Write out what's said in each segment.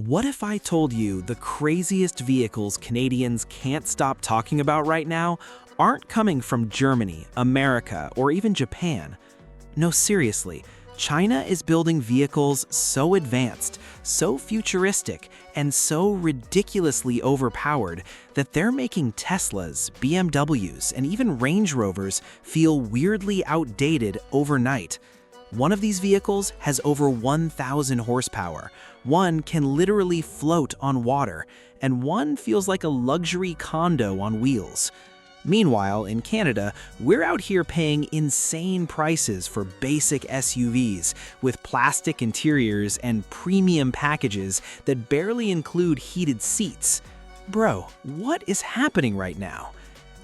What if I told you the craziest vehicles Canadians can't stop talking about right now aren't coming from Germany, America, or even Japan? No, seriously, China is building vehicles so advanced, so futuristic, and so ridiculously overpowered that they're making Teslas, BMWs, and even Range Rovers feel weirdly outdated overnight. One of these vehicles has over 1,000 horsepower, one can literally float on water, and one feels like a luxury condo on wheels. Meanwhile, in Canada, we're out here paying insane prices for basic SUVs with plastic interiors and premium packages that barely include heated seats. Bro, what is happening right now?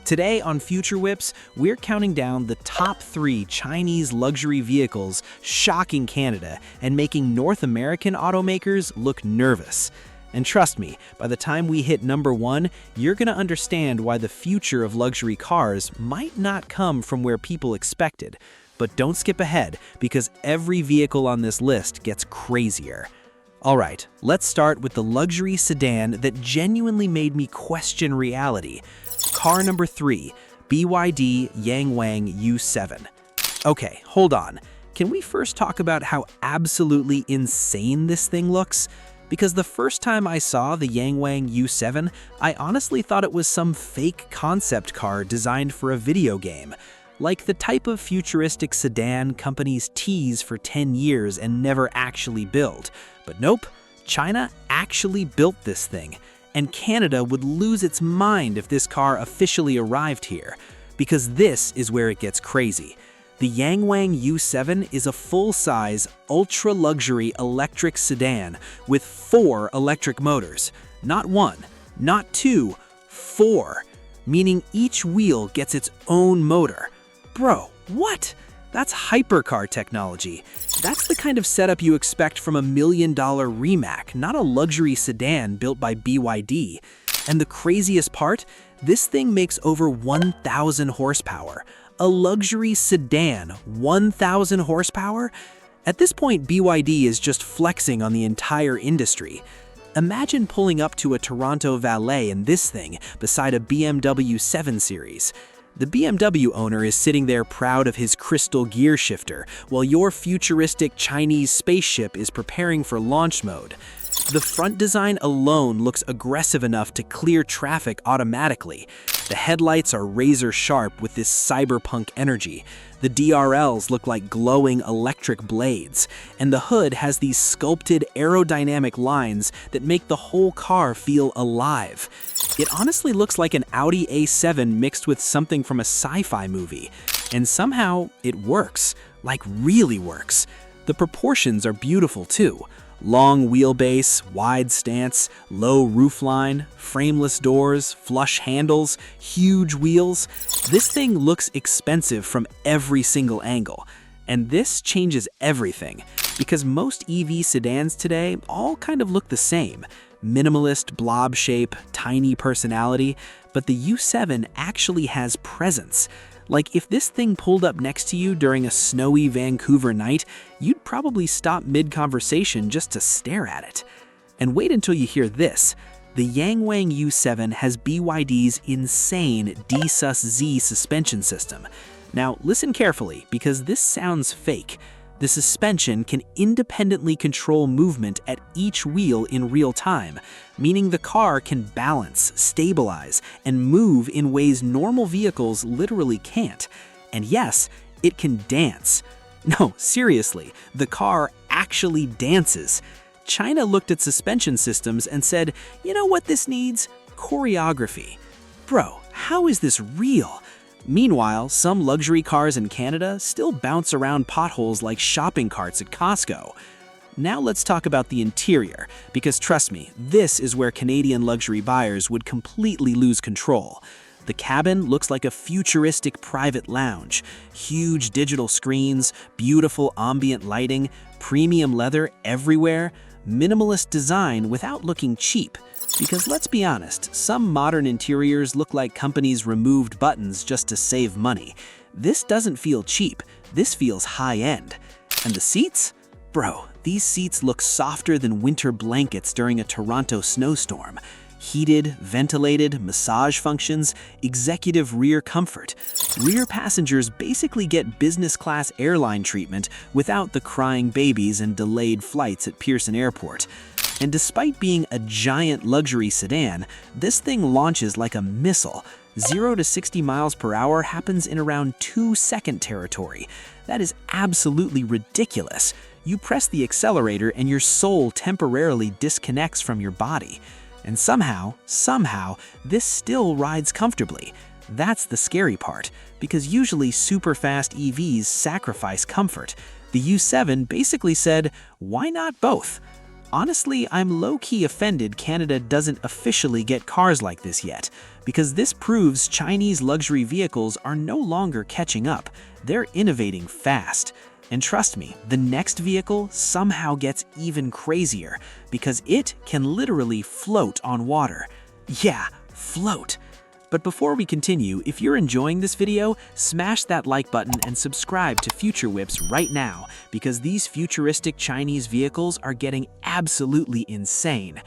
Today on Future Whips, we're counting down the top 3 Chinese luxury vehicles shocking Canada and making North American automakers look nervous. And trust me, by the time we hit number 1, you're gonna understand why the future of luxury cars might not come from where people expected. But don't skip ahead, because every vehicle on this list gets crazier. Alright, let's start with the luxury sedan that genuinely made me question reality. Car number 3, BYD Yangwang U7. Okay, hold on. Can we first talk about how absolutely insane this thing looks? Because the first time I saw the Yangwang U7, I honestly thought it was some fake concept car designed for a video game. Like the type of futuristic sedan companies tease for 10 years and never actually build. But nope, China actually built this thing. And Canada would lose its mind if this car officially arrived here. Because this is where it gets crazy. The Yangwang U7 is a full-size, ultra-luxury electric sedan with 4 electric motors. Not 1, not 2, 4. Meaning each wheel gets its own motor. Bro, what? That's hypercar technology. That's the kind of setup you expect from a $1 million Rimac, not a luxury sedan built by BYD. And the craziest part? This thing makes over 1,000 horsepower. A luxury sedan, 1,000 horsepower? At this point, BYD is just flexing on the entire industry. Imagine pulling up to a Toronto valet in this thing beside a BMW 7 Series. The BMW owner is sitting there proud of his crystal gear shifter, while your futuristic Chinese spaceship is preparing for launch mode. The front design alone looks aggressive enough to clear traffic automatically. The headlights are razor sharp with this cyberpunk energy. The DRLs look like glowing electric blades, and the hood has these sculpted aerodynamic lines that make the whole car feel alive. It honestly looks like an Audi A7 mixed with something from a sci-fi movie. And somehow, it works. Like really works. The proportions are beautiful too. Long wheelbase, wide stance, low roofline, frameless doors, flush handles, huge wheels. This thing looks expensive from every single angle. And this changes everything, because most EV sedans today all kind of look the same. Minimalist blob shape, tiny personality, but the U7 actually has presence. Like if this thing pulled up next to you during a snowy Vancouver night, you'd probably stop mid-conversation just to stare at it. And wait until you hear this. The Yangwang U7 has BYD's insane D-Sus-Z suspension system. Now listen carefully, because this sounds fake. The suspension can independently control movement at each wheel in real time, meaning the car can balance, stabilize, and move in ways normal vehicles literally can't. And yes, it can dance. No, seriously, the car actually dances. China looked at suspension systems and said, you know what this needs? Choreography. Bro, how is this real? Meanwhile, some luxury cars in Canada still bounce around potholes like shopping carts at Costco. Now let's talk about the interior, because trust me, this is where Canadian luxury buyers would completely lose control. The cabin looks like a futuristic private lounge. Huge digital screens, beautiful ambient lighting, premium leather everywhere, minimalist design without looking cheap. Because let's be honest, some modern interiors look like companies removed buttons just to save money. This doesn't feel cheap, this feels high-end. And the seats? Bro, These seats look softer than winter blankets during a Toronto snowstorm. Heated, ventilated, massage functions, executive rear comfort. Rear passengers basically get business-class airline treatment without the crying babies and delayed flights at Pearson Airport. And despite being a giant luxury sedan, this thing launches like a missile. 0 to 60 miles per hour happens in around 2-second territory. That is absolutely ridiculous. You press the accelerator and your soul temporarily disconnects from your body. And somehow, this still rides comfortably. That's the scary part, because usually super fast EVs sacrifice comfort. The U7 basically said, why not both? Honestly, I'm low-key offended Canada doesn't officially get cars like this yet, because this proves Chinese luxury vehicles are no longer catching up. They're innovating fast. And trust me, the next vehicle somehow gets even crazier, because it can literally float on water. Yeah, float. But before we continue, if you're enjoying this video, smash that like button and subscribe to Future Whips right now, because these futuristic Chinese vehicles are getting absolutely insane.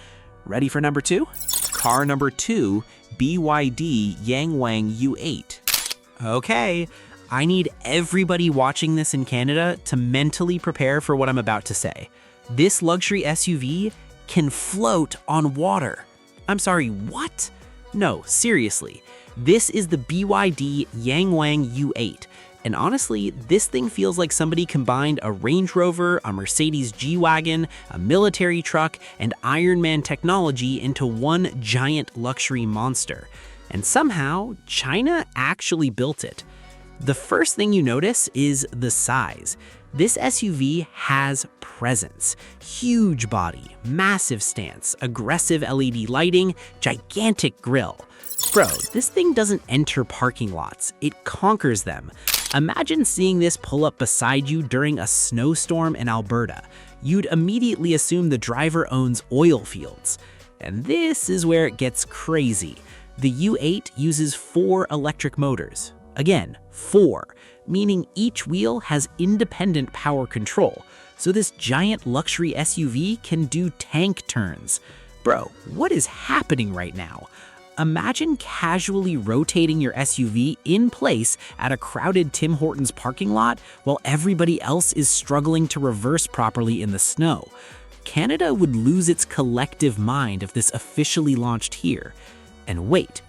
Ready for number 2? Car number 2, BYD Yangwang U8. Okay, I need everybody watching this in Canada to mentally prepare for what I'm about to say. This luxury SUV can float on water. I'm sorry, what? No, seriously. This is the BYD Yangwang U8. And honestly, this thing feels like somebody combined a Range Rover, a Mercedes G-Wagon, a military truck, and Iron Man technology into one giant luxury monster. And somehow, China actually built it. The first thing you notice is the size. This SUV has presence. Huge body, massive stance, aggressive LED lighting, gigantic grille. Bro, this thing doesn't enter parking lots, it conquers them. Imagine seeing this pull up beside you during a snowstorm in Alberta. You'd immediately assume the driver owns oil fields. And this is where it gets crazy. The U8 uses 4 electric motors. Again, 4, meaning each wheel has independent power control, so this giant luxury SUV can do tank turns. Bro, what is happening right now? Imagine casually rotating your SUV in place at a crowded Tim Hortons parking lot while everybody else is struggling to reverse properly in the snow. Canada would lose its collective mind if this officially launched here. And wait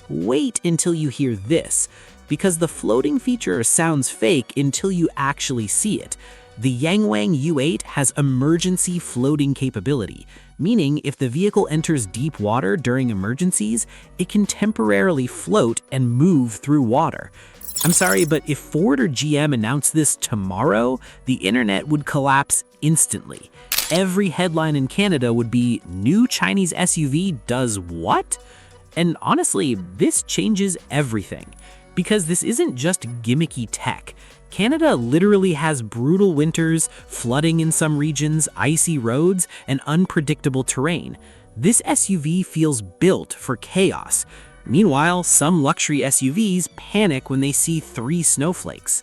until you hear this. Because the floating feature sounds fake until you actually see it. The Yangwang U8 has emergency floating capability, meaning if the vehicle enters deep water during emergencies, it can temporarily float and move through water. I'm sorry, but if Ford or GM announced this tomorrow, the internet would collapse instantly. Every headline in Canada would be, "New Chinese SUV does what?" And honestly, this changes everything. Because this isn't just gimmicky tech. Canada literally has brutal winters, flooding in some regions, icy roads, and unpredictable terrain. This SUV feels built for chaos. Meanwhile, some luxury SUVs panic when they see 3 snowflakes.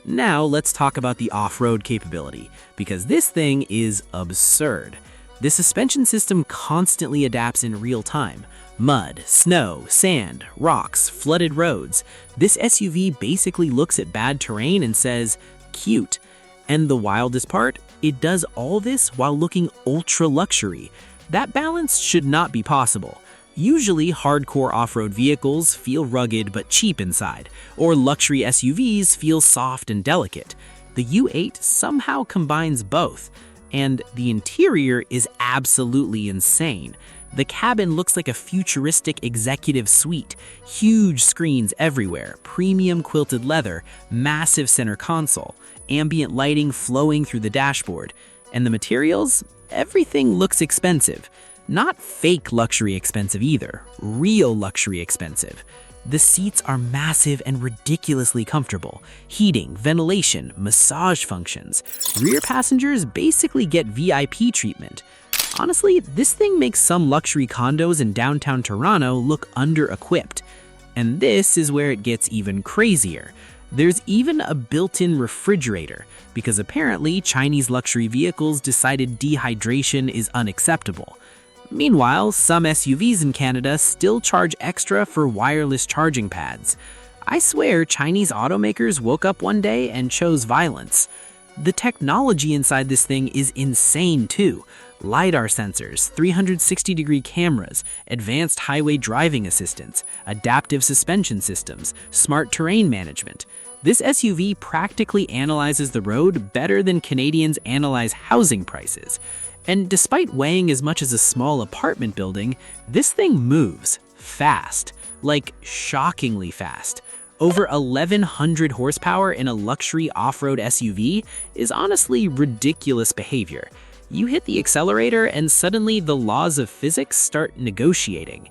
Now let's talk about the off-road capability, because this thing is absurd. The suspension system constantly adapts in real time. Mud, snow, sand, rocks, flooded roads. This SUV basically looks at bad terrain and says, cute. And the wildest part, it does all this while looking ultra luxury. That balance should not be possible. Usually, hardcore off-road vehicles feel rugged but cheap inside, or luxury SUVs feel soft and delicate. The U8 somehow combines both. And the interior is absolutely insane. The cabin looks like a futuristic executive suite. Huge screens everywhere, premium quilted leather, massive center console, ambient lighting flowing through the dashboard. And the materials? Everything looks expensive. Not fake luxury expensive either, real luxury expensive. The seats are massive and ridiculously comfortable. Heating, ventilation, massage functions. Rear passengers basically get VIP treatment. Honestly, this thing makes some luxury condos in downtown Toronto look under-equipped. And this is where it gets even crazier. There's even a built-in refrigerator, because apparently Chinese luxury vehicles decided dehydration is unacceptable. Meanwhile, some SUVs in Canada still charge extra for wireless charging pads. I swear Chinese automakers woke up one day and chose violence. The technology inside this thing is insane too. LiDAR sensors, 360-degree cameras, advanced highway driving assistance, adaptive suspension systems, smart terrain management. This SUV practically analyzes the road better than Canadians analyze housing prices. And despite weighing as much as a small apartment building, this thing moves fast, like shockingly fast. Over 1,100 horsepower in a luxury off-road SUV is honestly ridiculous behavior. You hit the accelerator and suddenly the laws of physics start negotiating.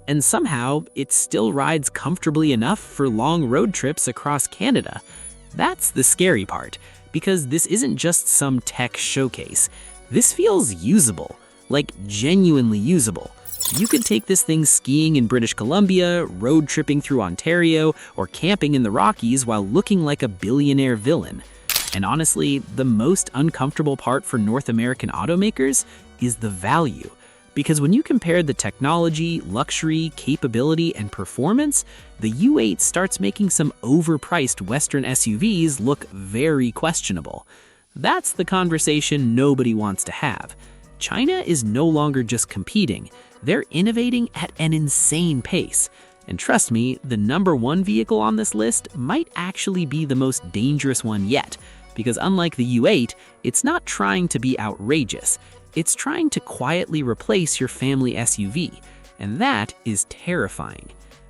And somehow, it still rides comfortably enough for long road trips across Canada. That's the scary part, because this isn't just some tech showcase. This feels usable, like genuinely usable. You could take this thing skiing in British Columbia, road tripping through Ontario, or camping in the Rockies while looking like a billionaire villain. And honestly, the most uncomfortable part for North American automakers is the value. Because when you compare the technology, luxury, capability, and performance, the U8 starts making some overpriced Western SUVs look very questionable. That's the conversation nobody wants to have. China is no longer just competing, they're innovating at an insane pace. And trust me, the #1 vehicle on this list might actually be the most dangerous one yet, because unlike the U8, it's not trying to be outrageous. It's trying to quietly replace your family SUV, and that is terrifying.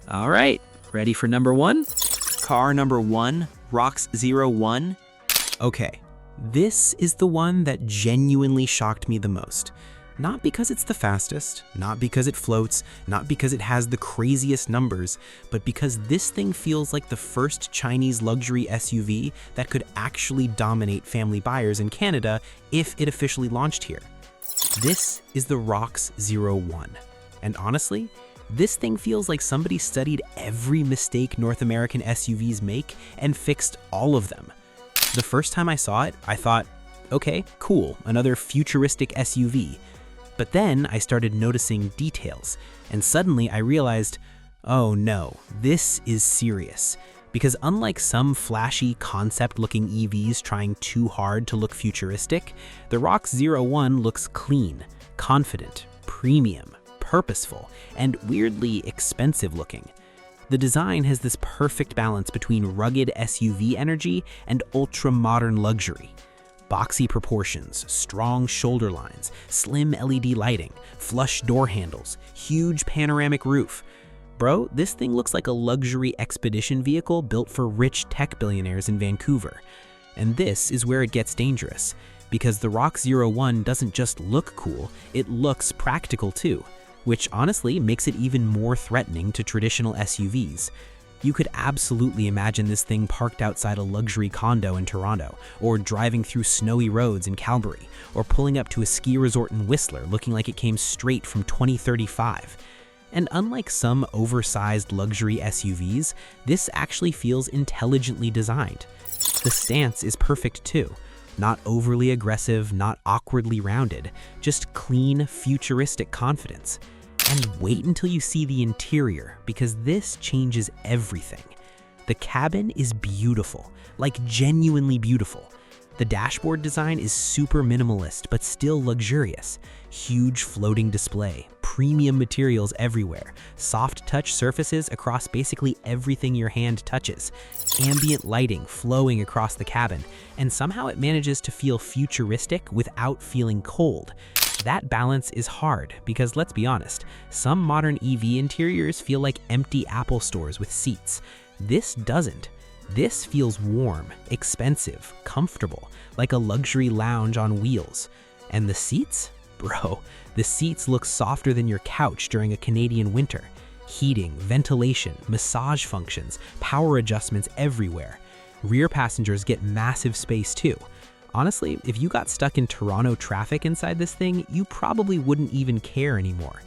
All right, ready for #1? Car number 1, ROX U8. Okay, this is the one that genuinely shocked me the most. Not because it's the fastest, not because it floats, not because it has the craziest numbers, but because this thing feels like the first Chinese luxury SUV that could actually dominate family buyers in Canada if it officially launched here. This is the ROX U8. And honestly, this thing feels like somebody studied every mistake North American SUVs make and fixed all of them. The first time I saw it, I thought, okay, cool, another futuristic SUV. But then I started noticing details, and suddenly I realized, oh no, this is serious. Because unlike some flashy concept-looking EVs trying too hard to look futuristic, the ROX U8 looks clean, confident, premium, purposeful, and weirdly expensive looking. The design has this perfect balance between rugged SUV energy and ultra-modern luxury. Boxy proportions, strong shoulder lines, slim LED lighting, flush door handles, huge panoramic roof. Bro, this thing looks like a luxury expedition vehicle built for rich tech billionaires in Vancouver. And this is where it gets dangerous, because the ROX U8 doesn't just look cool, it looks practical too, which honestly makes it even more threatening to traditional SUVs. You could absolutely imagine this thing parked outside a luxury condo in Toronto, or driving through snowy roads in Calgary, or pulling up to a ski resort in Whistler looking like it came straight from 2035. And unlike some oversized luxury SUVs, this actually feels intelligently designed. The stance is perfect too. Not overly aggressive, not awkwardly rounded, just clean, futuristic confidence. And wait until you see the interior, because this changes everything. The cabin is beautiful, like genuinely beautiful. The dashboard design is super minimalist, but still luxurious. Huge floating display, premium materials everywhere, soft touch surfaces across basically everything your hand touches, ambient lighting flowing across the cabin, and somehow it manages to feel futuristic without feeling cold. That balance is hard because, let's be honest, some modern EV interiors feel like empty Apple stores with seats. This doesn't. This feels warm, expensive, comfortable, like a luxury lounge on wheels. And the seats? Bro, the seats look softer than your couch during a Canadian winter. Heating, ventilation, massage functions, power adjustments everywhere. Rear passengers get massive space too. Honestly, if you got stuck in Toronto traffic inside this thing, you probably wouldn't even care anymore.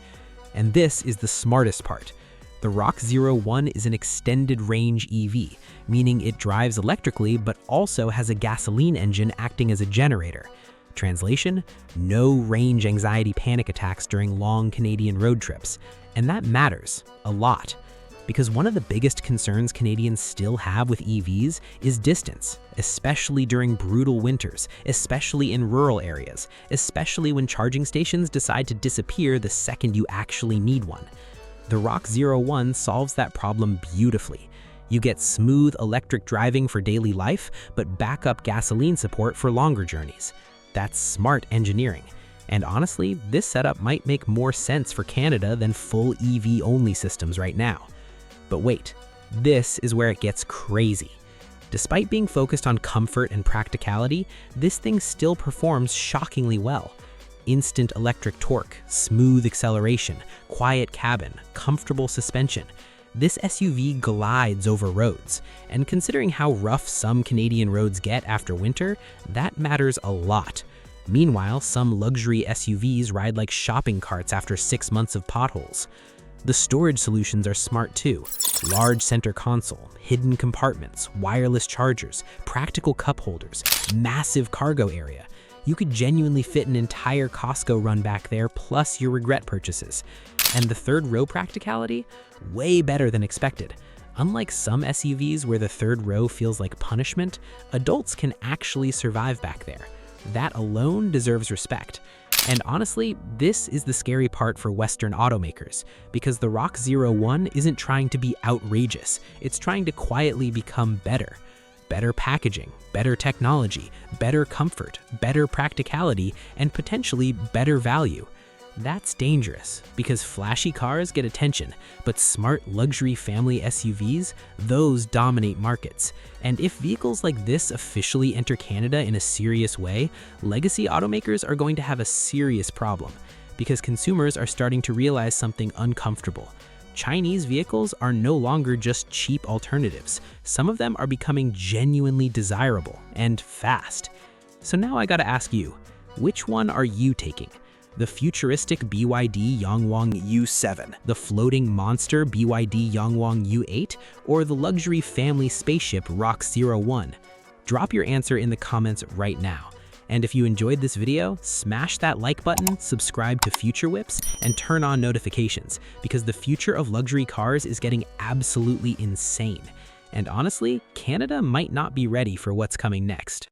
And this is the smartest part. The ROX-01 is an extended-range EV, meaning it drives electrically but also has a gasoline engine acting as a generator. Translation: no range anxiety panic attacks during long Canadian road trips. And that matters a lot, because one of the biggest concerns Canadians still have with EVs is distance, especially during brutal winters, especially in rural areas, especially when charging stations decide to disappear the second you actually need one. The ROX-01 solves that problem beautifully. You get smooth electric driving for daily life, but backup gasoline support for longer journeys. That's smart engineering. And honestly, this setup might make more sense for Canada than full EV-only systems right now. But wait, this is where it gets crazy. Despite being focused on comfort and practicality, this thing still performs shockingly well. Instant electric torque, smooth acceleration, quiet cabin, comfortable suspension. This SUV glides over roads, and considering how rough some Canadian roads get after winter, that matters a lot. Meanwhile, some luxury SUVs ride like shopping carts after 6 months of potholes. The storage solutions are smart too. Large center console, hidden compartments, wireless chargers, practical cup holders, massive cargo area. You could genuinely fit an entire Costco run back there, plus your regret purchases. And the third row practicality? Way better than expected. Unlike some SUVs where the third row feels like punishment, adults can actually survive back there. That alone deserves respect. And honestly, this is the scary part for Western automakers, because the ROX-01 isn't trying to be outrageous, it's trying to quietly become better. Better packaging, better technology, better comfort, better practicality, and potentially better value. That's dangerous, because flashy cars get attention, but smart luxury family SUVs, those dominate markets. And if vehicles like this officially enter Canada in a serious way, legacy automakers are going to have a serious problem, because consumers are starting to realize something uncomfortable. Chinese vehicles are no longer just cheap alternatives. Some of them are becoming genuinely desirable and fast. So now I gotta ask you, which one are you taking? The futuristic BYD Yangwang U7, the floating monster BYD Yangwang U8, or the luxury family spaceship ROX-01? Drop your answer in the comments right now. And if you enjoyed this video, smash that like button, subscribe to Future Whips, and turn on notifications, because the future of luxury cars is getting absolutely insane. And honestly, Canada might not be ready for what's coming next.